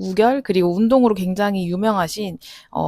우결 그리고 운동으로 굉장히 유명하신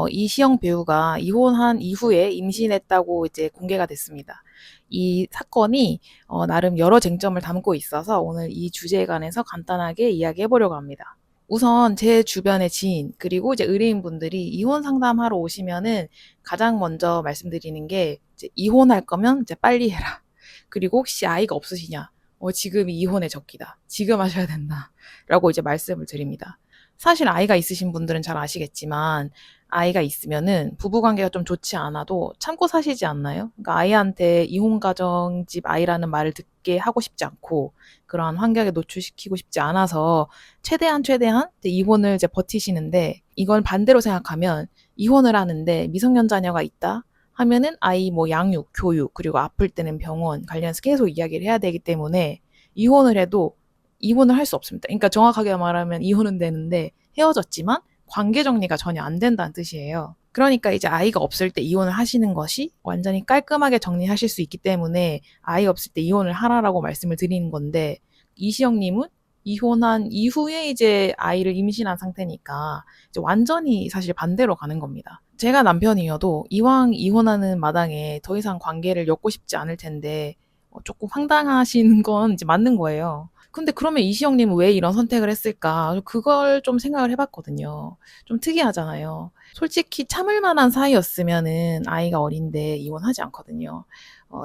이시영 배우가 이혼한 이후에 임신했다고 이제 공개가 됐습니다. 이 사건이 나름 여러 쟁점을 담고 있어서 오늘 이 주제에 관해서 간단하게 이야기해 보려고 합니다. 우선 제 주변의 지인 그리고 이제 의뢰인분들이 이혼 상담하러 오시면은 가장 먼저 말씀드리는 게 이제 이혼할 거면 이제 빨리 해라. 그리고 혹시 아이가 없으시냐? 지금이 이혼의 적기다. 지금 하셔야 된다. 라고 이제 말씀을 드립니다. 사실 아이가 있으신 분들은 잘 아시겠지만 아이가 있으면은 부부관계가 좀 좋지 않아도 참고 사시지 않나요? 그러니까 아이한테 이혼 가정집 아이라는 말을 듣게 하고 싶지 않고 그러한 환경에 노출시키고 싶지 않아서 최대한 이제 이혼을 이제 버티시는데 이건 반대로 생각하면 이혼을 하는데 미성년 자녀가 있다 하면은 아이 뭐 양육, 교육, 그리고 아플 때는 병원 관련해서 계속 이야기를 해야 되기 때문에 이혼을 해도 이혼을 할 수 없습니다. 그러니까 정확하게 말하면 이혼은 되는데 헤어졌지만 관계 정리가 전혀 안 된다는 뜻이에요. 그러니까 이제 아이가 없을 때 이혼을 하시는 것이 완전히 깔끔하게 정리하실 수 있기 때문에 아이 없을 때 이혼을 하라라고 말씀을 드리는 건데 이시영님은 이혼한 이후에 이제 아이를 임신한 상태니까 이제 완전히 사실 반대로 가는 겁니다. 제가 남편이어도 이왕 이혼하는 마당에 더 이상 관계를 엮고 싶지 않을 텐데 조금 황당하신 건 이제 맞는 거예요. 근데 그러면 이시영님은 왜 이런 선택을 했을까? 그걸 좀 생각을 해봤거든요. 좀 특이하잖아요. 솔직히 참을 만한 사이였으면은 아이가 어린데 이혼하지 않거든요.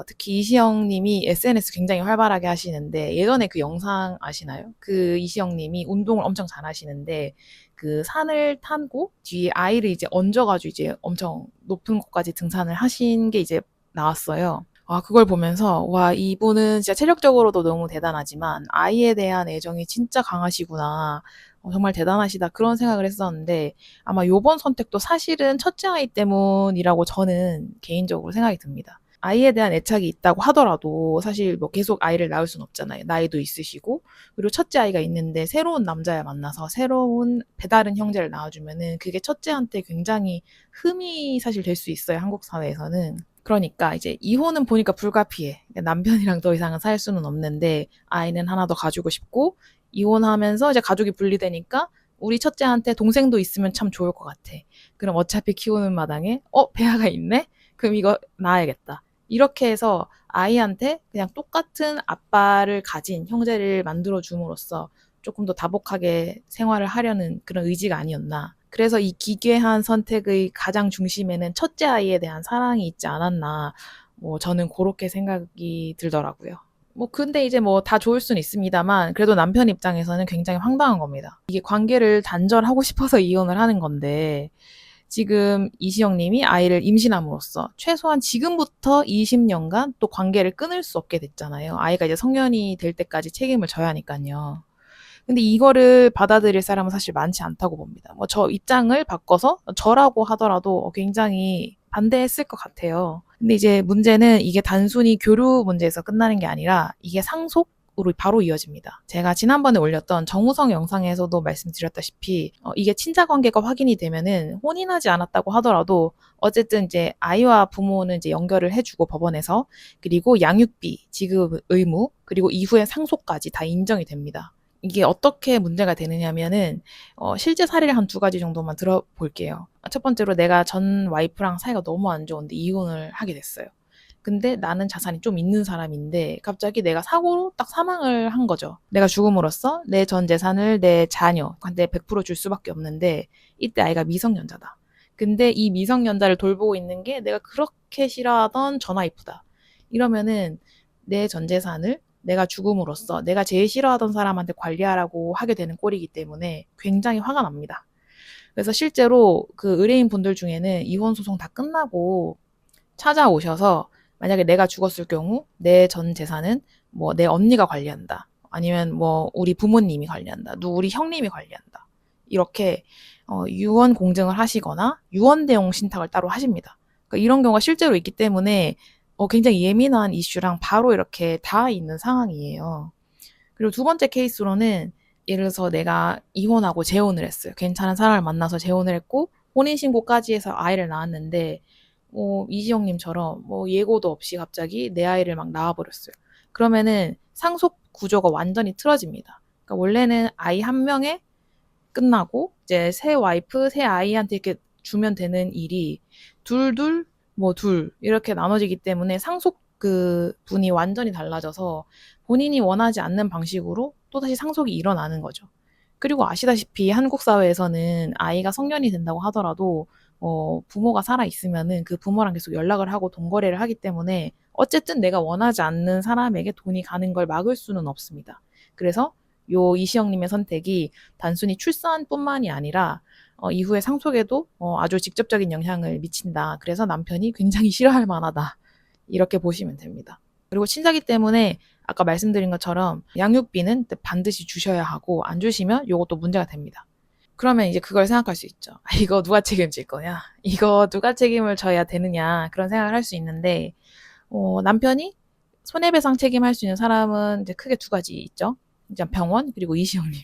특히 이시영님이 SNS 굉장히 활발하게 하시는데 예전에 그 영상 아시나요? 그 이시영님이 운동을 엄청 잘 하시는데 그 산을 타고 뒤에 아이를 이제 얹어가지고 이제 엄청 높은 곳까지 등산을 하신 게 이제 나왔어요. 그걸 보면서, 와, 이분은 진짜 체력적으로도 너무 대단하지만, 아이에 대한 애정이 진짜 강하시구나. 정말 대단하시다. 그런 생각을 했었는데, 아마 요번 선택도 사실은 첫째 아이 때문이라고 저는 개인적으로 생각이 듭니다. 아이에 대한 애착이 있다고 하더라도, 사실 뭐 계속 아이를 낳을 순 없잖아요. 나이도 있으시고, 그리고 첫째 아이가 있는데, 새로운 남자를 만나서 새로운 배다른 형제를 낳아주면은, 그게 첫째한테 굉장히 흠이 사실 될 수 있어요. 한국 사회에서는. 그러니까 이제 이혼은 보니까 불가피해. 그러니까 남편이랑 더 이상은 살 수는 없는데 아이는 하나 더 가지고 싶고 이혼하면서 이제 가족이 분리되니까 우리 첫째한테 동생도 있으면 참 좋을 것 같아. 그럼 어차피 키우는 마당에 배아가 있네? 그럼 이거 낳아야겠다. 이렇게 해서 아이한테 그냥 똑같은 아빠를 가진 형제를 만들어 줌으로써 조금 더 다복하게 생활을 하려는 그런 의지가 아니었나. 그래서 이 기괴한 선택의 가장 중심에는 첫째 아이에 대한 사랑이 있지 않았나. 뭐 저는 그렇게 생각이 들더라고요. 뭐 근데 이제 뭐 다 좋을 수는 있습니다만 그래도 남편 입장에서는 굉장히 황당한 겁니다. 이게 관계를 단절하고 싶어서 이혼을 하는 건데 지금 이시영 님이 아이를 임신함으로써 최소한 지금부터 20년간 또 관계를 끊을 수 없게 됐잖아요. 아이가 이제 성년이 될 때까지 책임을 져야 하니까요. 근데 이거를 받아들일 사람은 사실 많지 않다고 봅니다. 뭐 저 입장을 바꿔서 저라고 하더라도 굉장히 반대했을 것 같아요. 근데 이제 문제는 이게 단순히 교류 문제에서 끝나는 게 아니라 이게 상속으로 바로 이어집니다. 제가 지난번에 올렸던 정우성 영상에서도 말씀드렸다시피 이게 친자 관계가 확인이 되면은 혼인하지 않았다고 하더라도 어쨌든 이제 아이와 부모는 이제 연결을 해주고 법원에서 그리고 양육비 지급 의무 그리고 이후에 상속까지 다 인정이 됩니다. 이게 어떻게 문제가 되느냐면은 실제 사례를 한 두 가지 정도만 들어볼게요. 첫 번째로 내가 전 와이프랑 사이가 너무 안 좋은데 이혼을 하게 됐어요. 근데 나는 자산이 좀 있는 사람인데 갑자기 내가 사고로 딱 사망을 한 거죠. 내가 죽음으로써 내 전 재산을 내 자녀한테 100%줄 수밖에 없는데 이때 아이가 미성년자다. 근데 이 미성년자를 돌보고 있는 게 내가 그렇게 싫어하던 전 와이프다. 이러면은 내 전 재산을 내가 죽음으로써 내가 제일 싫어하던 사람한테 관리하라고 하게 되는 꼴이기 때문에 굉장히 화가 납니다. 그래서 실제로 그 의뢰인 분들 중에는 이혼 소송 다 끝나고 찾아오셔서 만약에 내가 죽었을 경우 내 전 재산은 뭐 내 언니가 관리한다. 아니면 뭐 우리 부모님이 관리한다. 우리 형님이 관리한다. 이렇게 유언 공증을 하시거나 유언 대용 신탁을 따로 하십니다. 그러니까 이런 경우가 실제로 있기 때문에 굉장히 예민한 이슈랑 바로 이렇게 닿아 있는 상황이에요. 그리고 두 번째 케이스로는 예를 들어서 내가 이혼하고 재혼을 했어요. 괜찮은 사람을 만나서 재혼을 했고 혼인신고까지 해서 아이를 낳았는데 이지영님처럼 뭐 예고도 없이 갑자기 내 아이를 막 낳아버렸어요. 그러면은 상속 구조가 완전히 틀어집니다. 그러니까 원래는 아이 한 명에 끝나고 이제 새 와이프, 새 아이한테 이렇게 주면 되는 일이 둘 이렇게 나눠지기 때문에 상속 그 분이 완전히 달라져서 본인이 원하지 않는 방식으로 또다시 상속이 일어나는 거죠. 그리고 아시다시피 한국 사회에서는 아이가 성년이 된다고 하더라도 부모가 살아 있으면은 그 부모랑 계속 연락을 하고 돈거래를 하기 때문에 어쨌든 내가 원하지 않는 사람에게 돈이 가는 걸 막을 수는 없습니다. 그래서 요 이시영님의 선택이 단순히 출산뿐만이 아니라 이후의 상속에도 아주 직접적인 영향을 미친다. 그래서 남편이 굉장히 싫어할 만하다. 이렇게 보시면 됩니다. 그리고 친자기 때문에 아까 말씀드린 것처럼 양육비는 반드시 주셔야 하고 안 주시면 요것도 문제가 됩니다. 그러면 이제 그걸 생각할 수 있죠. 이거 누가 책임질 거냐? 이거 누가 책임을 져야 되느냐? 그런 생각을 할 수 있는데 남편이 손해배상 책임할 수 있는 사람은 이제 크게 두 가지 있죠. 일단 병원 그리고 이시영님.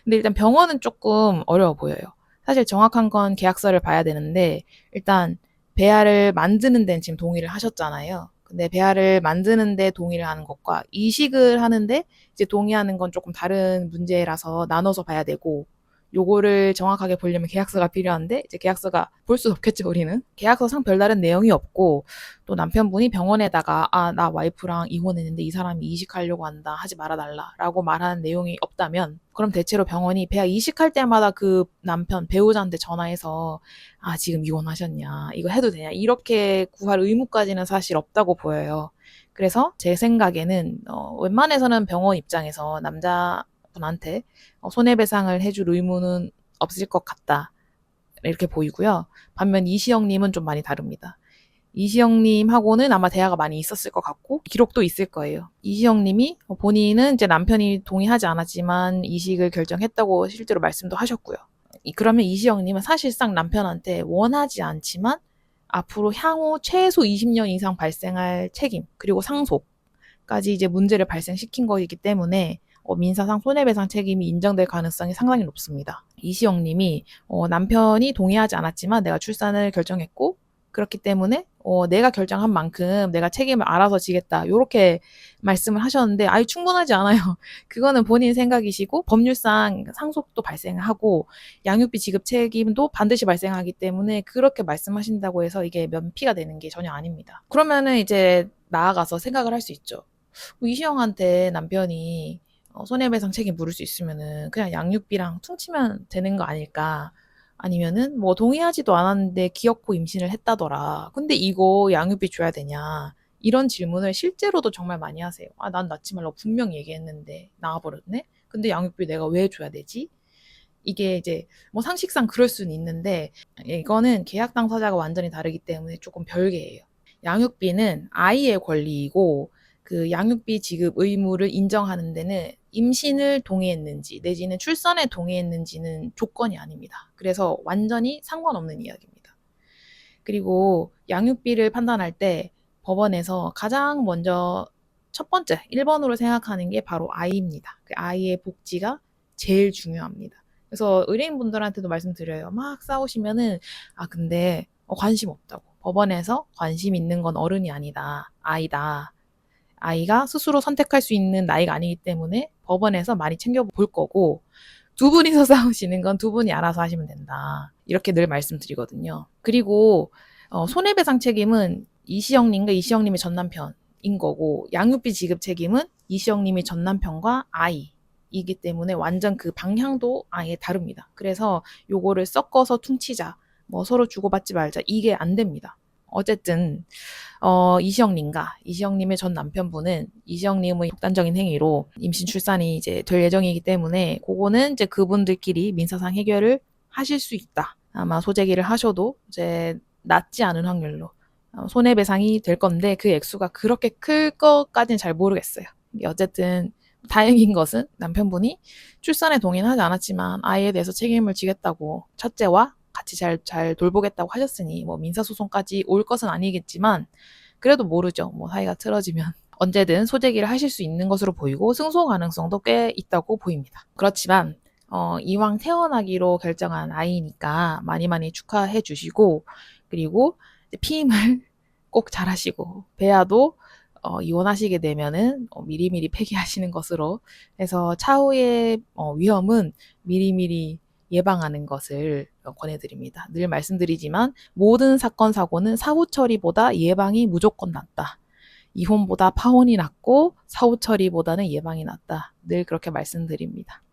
근데 일단 병원은 조금 어려워 보여요. 사실 정확한 건 계약서를 봐야 되는데 일단 배아를 만드는 데는 지금 동의를 하셨잖아요. 근데 배아를 만드는 데 동의를 하는 것과 이식을 하는데 이제 동의하는 건 조금 다른 문제라서 나눠서 봐야 되고 요거를 정확하게 보려면 계약서가 필요한데 이제 계약서가 볼 수 없겠죠, 우리는. 계약서상 별다른 내용이 없고 또 남편분이 병원에다가 나 와이프랑 이혼했는데 이 사람이 이식하려고 한다. 하지 말아달라라고 말하는 내용이 없다면 그럼 대체로 병원이 배아 이식할 때마다 그 남편 배우자한테 전화해서 지금 이혼하셨냐? 이거 해도 되냐? 이렇게 구할 의무까지는 사실 없다고 보여요. 그래서 제 생각에는 웬만해서는 병원 입장에서 남자분한테 손해배상을 해줄 의무는 없을 것 같다. 이렇게 보이고요. 반면 이시영님은 좀 많이 다릅니다. 이시영님하고는 아마 대화가 많이 있었을 것 같고 기록도 있을 거예요. 이시영님이 본인은 이제 남편이 동의하지 않았지만 이식을 결정했다고 실제로 말씀도 하셨고요. 그러면 이시영님은 사실상 남편한테 원하지 않지만 앞으로 향후 최소 20년 이상 발생할 책임 그리고 상속까지 이제 문제를 발생시킨 거이기 때문에 민사상 손해배상 책임이 인정될 가능성이 상당히 높습니다. 이시영님이 남편이 동의하지 않았지만 내가 출산을 결정했고 그렇기 때문에 내가 결정한 만큼 내가 책임을 알아서 지겠다. 이렇게 말씀을 하셨는데 충분하지 않아요. 그거는 본인 생각이시고 법률상 상속도 발생하고 양육비 지급 책임도 반드시 발생하기 때문에 그렇게 말씀하신다고 해서 이게 면피가 되는 게 전혀 아닙니다. 그러면은 이제 나아가서 생각을 할 수 있죠. 이시영한테 남편이 손해배상 책임 물을 수 있으면은 그냥 양육비랑 퉁치면 되는 거 아닐까? 아니면은 뭐 동의하지도 않았는데 기어코 임신을 했다더라. 근데 이거 양육비 줘야 되냐? 이런 질문을 실제로도 정말 많이 하세요. 난 낳지 말라고 분명 얘기했는데 나와버렸네? 근데 양육비 내가 왜 줘야 되지? 이게 이제 뭐 상식상 그럴 수는 있는데 이거는 계약 당사자가 완전히 다르기 때문에 조금 별개예요. 양육비는 아이의 권리이고 그 양육비 지급 의무를 인정하는 데는 임신을 동의했는지 내지는 출산에 동의했는지는 조건이 아닙니다. 그래서 완전히 상관없는 이야기입니다. 그리고 양육비를 판단할 때 법원에서 가장 먼저 첫 번째 1번으로 생각하는 게 바로 아이입니다. 그 아이의 복지가 제일 중요합니다. 그래서 의뢰인분들한테도 말씀드려요. 막 싸우시면은 근데 관심 없다고. 법원에서 관심 있는 건 어른이 아니다. 아이다. 아이가 스스로 선택할 수 있는 나이가 아니기 때문에 법원에서 많이 챙겨볼 거고 두 분이서 싸우시는 건 두 분이 알아서 하시면 된다. 이렇게 늘 말씀드리거든요. 그리고 손해배상 책임은 이시영님과 이시영님의 전남편인 거고 양육비 지급 책임은 이시영님이 전남편과 아이이기 때문에 완전 그 방향도 아예 다릅니다. 그래서 요거를 섞어서 퉁치자, 뭐 서로 주고받지 말자 이게 안 됩니다. 어쨌든 이시영님의 전 남편분은 이시영님의 독단적인 행위로 임신 출산이 이제 될 예정이기 때문에 그거는 이제 그분들끼리 민사상 해결을 하실 수 있다. 아마 소재기를 하셔도 이제 낮지 않은 확률로 손해배상이 될 건데 그 액수가 그렇게 클 것까지는 잘 모르겠어요. 어쨌든 다행인 것은 남편분이 출산에 동의는 하지 않았지만 아이에 대해서 책임을 지겠다고 첫째와 같이 잘 돌보겠다고 하셨으니 뭐 민사소송까지 올 것은 아니겠지만 그래도 모르죠. 뭐 사이가 틀어지면 언제든 소재기를 하실 수 있는 것으로 보이고 승소 가능성도 꽤 있다고 보입니다. 그렇지만 이왕 태어나기로 결정한 아이니까 많이 많이 축하해 주시고 그리고 피임을 꼭 잘하시고 배아도 이혼하시게 되면은 미리미리 폐기하시는 것으로 해서 차후의 위험은 미리미리 예방하는 것을 권해드립니다. 늘 말씀드리지만 모든 사건, 사고는 사후 처리보다 예방이 무조건 낫다. 이혼보다 파혼이 낫고 사후 처리보다는 예방이 낫다. 늘 그렇게 말씀드립니다.